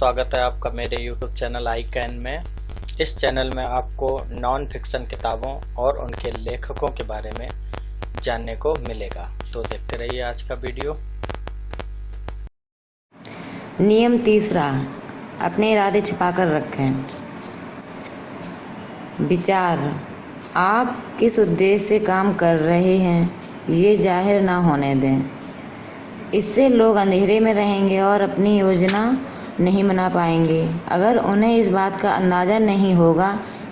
स्वागत है आपका मेरे YouTube चैनल आई कैन में। इस चैनल में आपको नॉन फिक्शन किताबों और उनके लेखकों के बारे में जानने को मिलेगा। तो देखते रहिए आज का वीडियो। नियम तीसरा, अपने इरादे छिपाकर रखें। विचार, आप किस उद्देश्य से काम कर रहे हैं ये जाहिर ना होने दें। इससे लोग अंधेरे में रहेंगे और अपनी योजना नहीं बना पाएंगे। अगर उन्हें इस बात का अंदाज़ा नहीं होगा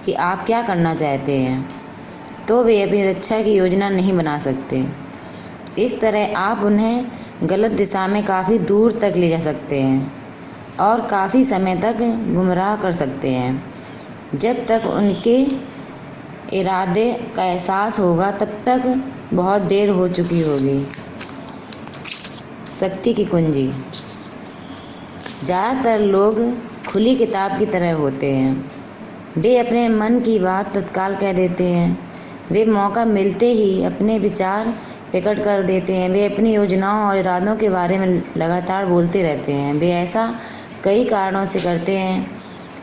कि आप क्या करना चाहते हैं तो वे अपनी रक्षा की योजना नहीं बना सकते। इस तरह आप उन्हें गलत दिशा में काफ़ी दूर तक ले जा सकते हैं और काफ़ी समय तक गुमराह कर सकते हैं। जब तक उनके इरादे का एहसास होगा तब तक बहुत देर हो चुकी होगी। शक्ति की कुंजी। ज़्यादातर लोग खुली किताब की तरह होते हैं। वे अपने मन की बात तत्काल कह देते हैं। वे मौका मिलते ही अपने विचार प्रकट कर देते हैं। वे अपनी योजनाओं और इरादों के बारे में लगातार बोलते रहते हैं। वे ऐसा कई कारणों से करते हैं।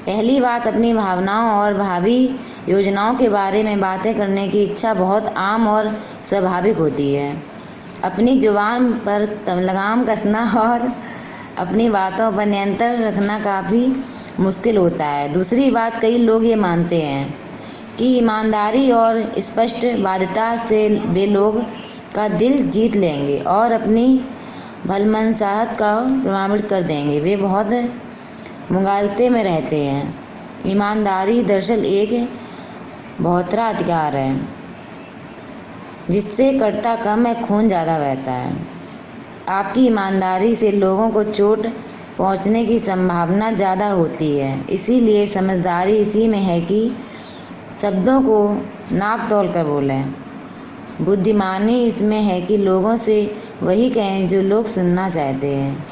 पहली बात, अपनी भावनाओं और भावी योजनाओं के बारे में बातें करने की इच्छा बहुत आम और स्वाभाविक होती है। अपनी जुबान पर लगाम कसना और अपनी बातों पर नियंत्रण रखना काफ़ी मुश्किल होता है। दूसरी बात, कई लोग ये मानते हैं कि ईमानदारी और स्पष्टवादिता से वे लोग का दिल जीत लेंगे और अपनी भलमनसाहत का प्रमाणित कर देंगे। वे बहुत मुगालते में रहते हैं। ईमानदारी दरअसल एक बहुतरा अधिकार है जिससे करता कम है, खून ज़्यादा बहता है। आपकी ईमानदारी से लोगों को चोट पहुंचने की संभावना ज़्यादा होती है। इसीलिए समझदारी इसी में है कि शब्दों को नाप तोल कर बोलें। बुद्धिमानी इसमें है कि लोगों से वही कहें जो लोग सुनना चाहते हैं।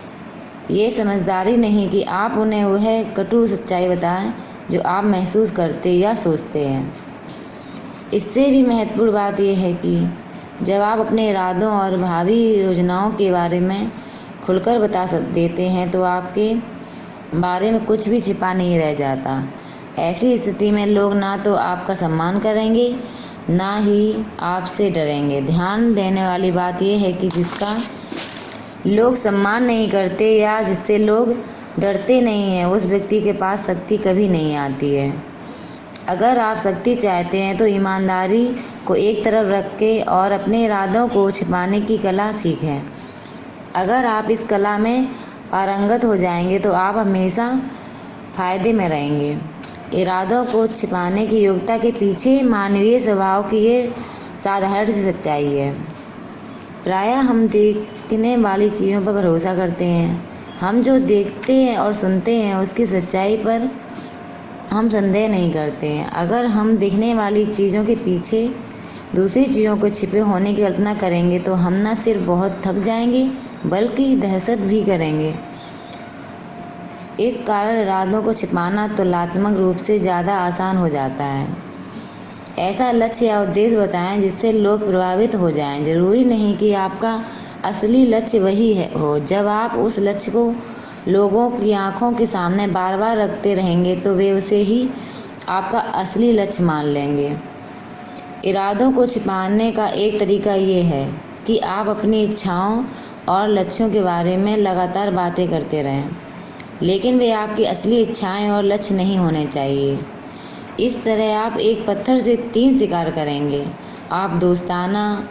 ये समझदारी नहीं कि आप उन्हें वह कटु सच्चाई बताएं जो आप महसूस करते या सोचते हैं। इससे भी महत्वपूर्ण बात यह है कि जब आप अपने इरादों और भावी योजनाओं के बारे में खुलकर बता देते हैं तो आपके बारे में कुछ भी छिपा नहीं रह जाता। ऐसी स्थिति में लोग ना तो आपका सम्मान करेंगे ना ही आपसे डरेंगे। ध्यान देने वाली बात यह है कि जिसका लोग सम्मान नहीं करते या जिससे लोग डरते नहीं हैं उस व्यक्ति के पास शक्ति कभी नहीं आती है। अगर आप शक्ति चाहते हैं तो ईमानदारी को एक तरफ रख के और अपने इरादों को छिपाने की कला सीखें। अगर आप इस कला में पारंगत हो जाएंगे तो आप हमेशा फ़ायदे में रहेंगे। इरादों को छिपाने की योग्यता के पीछे मानवीय स्वभाव की ये साधारण सी सच्चाई है। प्रायः हम देखने वाली चीज़ों पर भरोसा करते हैं। हम जो देखते हैं और सुनते हैं उसकी सच्चाई पर हम संदेह नहीं करते हैं। अगर हम दिखने वाली चीज़ों के पीछे दूसरी चीज़ों को छिपे होने की कल्पना करेंगे तो हम न सिर्फ बहुत थक जाएंगे बल्कि दहशत भी करेंगे। इस कारण इरादों को छिपाना तुलनात्मक रूप से ज़्यादा आसान हो जाता है। ऐसा लक्ष्य या उद्देश्य बताएं जिससे लोग प्रभावित हो जाएं। जरूरी नहीं कि आपका असली लक्ष्य वही हो। जब आप उस लक्ष्य को लोगों की आंखों के सामने बार बार रखते रहेंगे तो वे उसे ही आपका असली लक्ष्य मान लेंगे। इरादों को छिपाने का एक तरीका ये है कि आप अपनी इच्छाओं और लक्ष्यों के बारे में लगातार बातें करते रहें, लेकिन वे आपकी असली इच्छाएं और लक्ष्य नहीं होने चाहिए। इस तरह आप एक पत्थर से 3 शिकार करेंगे। आप दोस्ताना,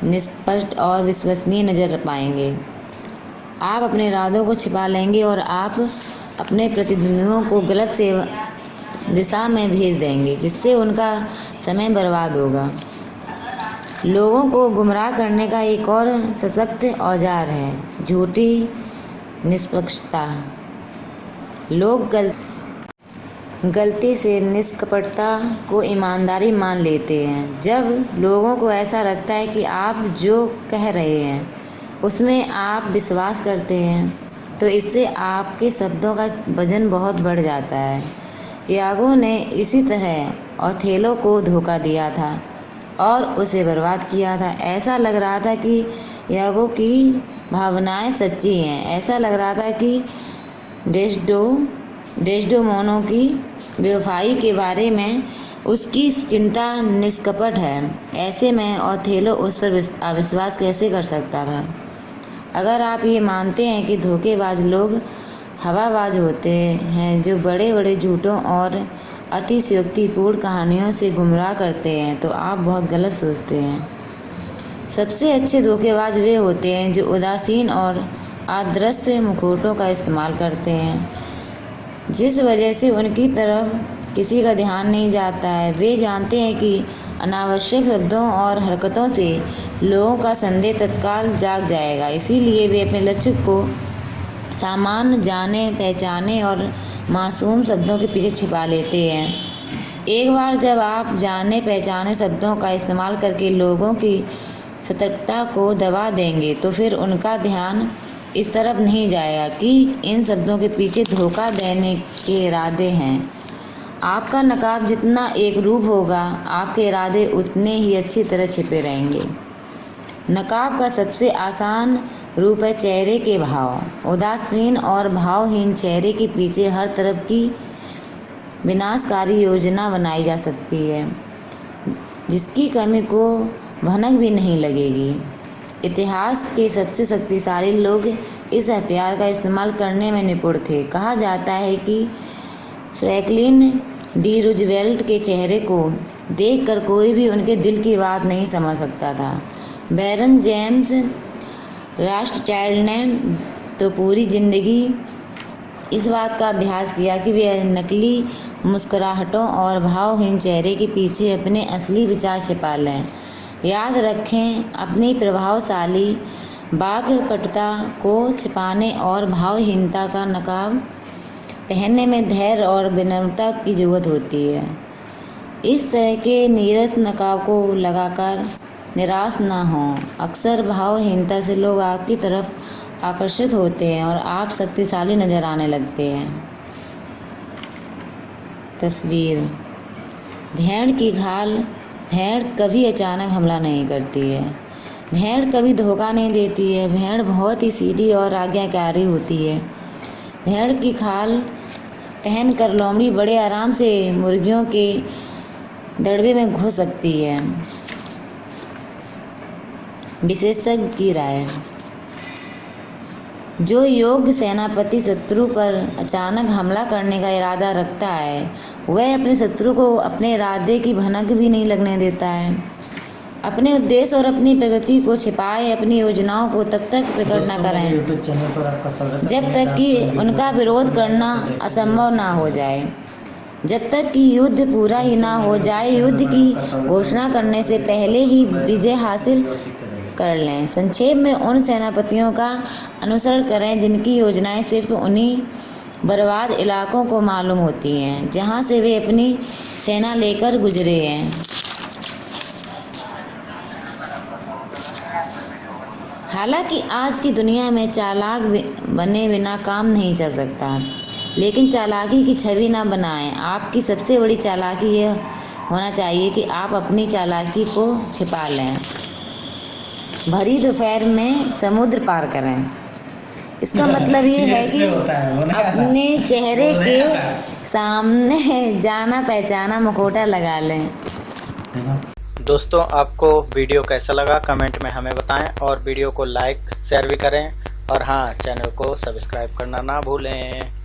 निष्पक्ष और विश्वसनीय नज़र पाएंगे। आप अपने इरादों को छिपा लेंगे और आप अपने प्रतिद्वंदियों को गलत दिशा में भेज देंगे जिससे उनका समय बर्बाद होगा। लोगों को गुमराह करने का एक और सशक्त औजार है झूठी निष्पक्षता। लोग गलती से निष्कपटता को ईमानदारी मान लेते हैं। जब लोगों को ऐसा लगता है कि आप जो कह रहे हैं उसमें आप विश्वास करते हैं तो इससे आपके शब्दों का वजन बहुत बढ़ जाता है। यागो ने इसी तरह ओथेलो को धोखा दिया था और उसे बर्बाद किया था। ऐसा लग रहा था कि यागो की भावनाएं सच्ची हैं। ऐसा लग रहा था कि डेस्डेमोना की बेवफाई के बारे में उसकी चिंता निष्कपट है। ऐसे में ओथेलो उस पर अविश्वास कैसे कर सकता था? अगर आप ये मानते हैं कि धोखेबाज लोग हवाबाज होते हैं जो बड़े बड़े झूठों और अतिशयोक्तिपूर्ण कहानियों से गुमराह करते हैं, तो आप बहुत गलत सोचते हैं। सबसे अच्छे धोखेबाज वे होते हैं जो उदासीन और अदृश्य मुखौटों का इस्तेमाल करते हैं, जिस वजह से उनकी तरफ किसी का ध्यान नहीं जाता है। वे जानते हैं कि अनावश्यक शब्दों और हरकतों से लोगों का संदेह तत्काल जाग जाएगा, इसीलिए वे अपने लक्ष्य को सामान्य, जाने पहचाने और मासूम शब्दों के पीछे छिपा लेते हैं। एक बार जब आप जाने पहचाने शब्दों का इस्तेमाल करके लोगों की सतर्कता को दबा देंगे, तो फिर उनका ध्यान इस तरफ नहीं जाएगा कि इन शब्दों के पीछे धोखा देने के इरादे हैं। आपका नकाब जितना एक रूप होगा, आपके इरादे उतने ही अच्छी तरह छिपे रहेंगे। नकाब का सबसे आसान रूप है चेहरे के भाव। उदासीन और भावहीन चेहरे के पीछे हर तरफ की विनाशकारी योजना बनाई जा सकती है, जिसकी कमी को भनक भी नहीं लगेगी। इतिहास के सबसे शक्तिशाली लोग इस हथियार का इस्तेमाल करने में निपुण थे। कहा जाता है कि फ्रैंकलिन डी रूजवेल्ट के चेहरे को देखकर कोई भी उनके दिल की बात नहीं समझ सकता था। बैरन जेम्स रॉथस्चाइल्ड ने तो पूरी जिंदगी इस बात का अभ्यास किया कि वे नकली मुस्कुराहटों और भावहीन चेहरे के पीछे अपने असली विचार छिपा लें। याद रखें, अपनी प्रभावशाली वाक्पटुता को छिपाने और भावहीनता का नकाब पहनने में धैर्य और विनम्रता की जरूरत होती है। इस तरह के नीरस नकाब को लगाकर निराश न हों। अक्सर भावहीनता से लोग आपकी तरफ आकर्षित होते हैं और आप शक्तिशाली नजर आने लगते हैं। तस्वीर। भेड़ की खाल। भेड़ कभी अचानक हमला नहीं करती है। भेड़ कभी धोखा नहीं देती है। भेड़ बहुत ही सीधी और आज्ञाकारी होती है। भेड़ की खाल पहनकर लोमड़ी बड़े आराम से मुर्गियों के दड़बे में घुस सकती है। विशेषज्ञ की राय। जो योग्य सेनापति शत्रु पर अचानक हमला करने का इरादा रखता है, वह अपने शत्रु को अपने इरादे की भनक भी नहीं लगने देता है। अपने उद्देश्य और अपनी प्रगति को छिपाए अपनी योजनाओं को तब तक प्रकट न करें जब तक कि उनका विरोध करना असंभव ना हो जाए। जब तक कि युद्ध पूरा ही ना हो जाए, युद्ध की घोषणा करने से पहले ही विजय हासिल कर लें। संक्षेप में, उन सेनापतियों का अनुसरण करें जिनकी योजनाएं सिर्फ उन्हीं बर्बाद इलाकों को मालूम होती हैं जहां से वे अपनी सेना लेकर गुजरे हैं। हालांकि आज की दुनिया में चालाक बने बिना काम नहीं चल सकता, लेकिन चालाकी की छवि ना बनाएं। आपकी सबसे बड़ी चालाकी यह होना चाहिए कि आप अपनी चालाकी को छिपा लें। भरी दोपहर में समुद्र पार करें। इसका मतलब ये है कि अपने चेहरे के सामने जाना पहचाना मुखौटा लगा लें। दोस्तों, आपको वीडियो कैसा लगा कमेंट में हमें बताएं और वीडियो को लाइक शेयर भी करें और हाँ, चैनल को सब्सक्राइब करना ना भूलें।